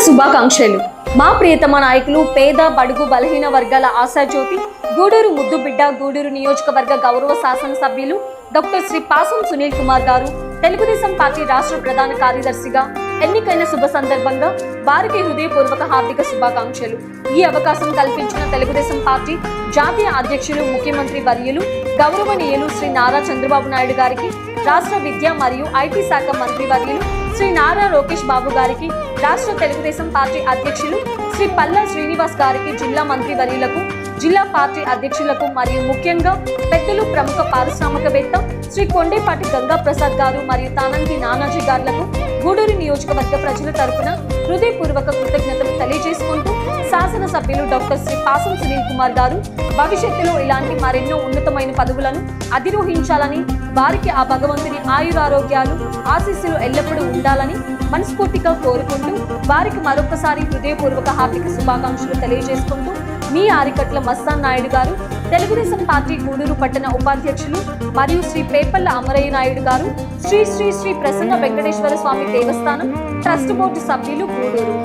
శుభాకాంక్షలు. మా ప్రియతమ నాయకులు, పేద బడుగు బలహీన వర్గాల ఆశాజ్యోతి, గూడూరు ముద్దుబిడ్డ, గూడూరు నియోజకవర్గ గౌరవ శాసనసభ్యులు డాక్టర్ శ్రీ పాసం సునీల్ కుమార్ గారు తెలుగుదేశం పార్టీ రాష్ట్ర ప్రధాన కార్యదర్శిగా ఎన్నికైన శుభ సందర్భంగా వారికి హృదయపూర్వక హార్దిక శుభాకాంక్షలు. ఈ అవకాశం కల్పించిన తెలుగుదేశం పార్టీ జాతీయ అధ్యక్షులు, ముఖ్యమంత్రి వర్యులు గౌరవనీయులు శ్రీ నారా చంద్రబాబు నాయుడు గారికి, రాష్ట్ర విద్య మరియు ఐటీ శాఖ మంత్రి వర్యులు శ్రీ నారా లోకేష్ బాబు గారికి, రాష్ట్ర తెలుగుదేశం పార్టీ అధ్యక్షులు శ్రీ పల్లా శ్రీనివాస్ గారికి, జిల్లా మంత్రి వర్యులకు, జిల్లా పార్టీ అధ్యక్షులకు మరియు ముఖ్యంగా పెద్దలు, ప్రముఖ పారిశ్రామికవేత్త శ్రీ కొండేపాటి గంగా ప్రసాద్ గారు మరియు తానంగి నానాజీ గారులకు గూడూరు నియోజకవర్గ ప్రజల తరపున హృదయపూర్వక కృతజ్ఞతలు తెలియజేసుకుంటూ, శాసనసభ్యులు డాక్టర్ శ్రీ పాసం సునీల్ కుమార్ గారు భవిష్యత్తులో ఇలాంటి మరెన్నో ఉన్నతమైన పదవులను అధిరోహించాలని, వారికి ఆ భగవంతుని ఆయురారోగ్యాలు, ఆశీస్సులు ఎల్లప్పుడూ ఉండాలని మనస్ఫూర్తిగా కోరుకుంటూ, వారికి మరొకసారి హృదయపూర్వక హార్దిక శుభాకాంక్షలు తెలియజేసుకుంటూ, మీ ఆరికట్ల మస్తాన్ నాయుడు గారు, తెలుగుదేశం పార్టీ గూడూరు పట్టణ ఉపాధ్యక్షులు మరియు శ్రీ పేపల్ల అమరయ్య నాయుడు గారు, శ్రీ శ్రీ శ్రీ ప్రసన్న వెంకటేశ్వర స్వామి దేవస్థానం ట్రస్ట్ బోర్డు సభ్యులు, గూడూరు.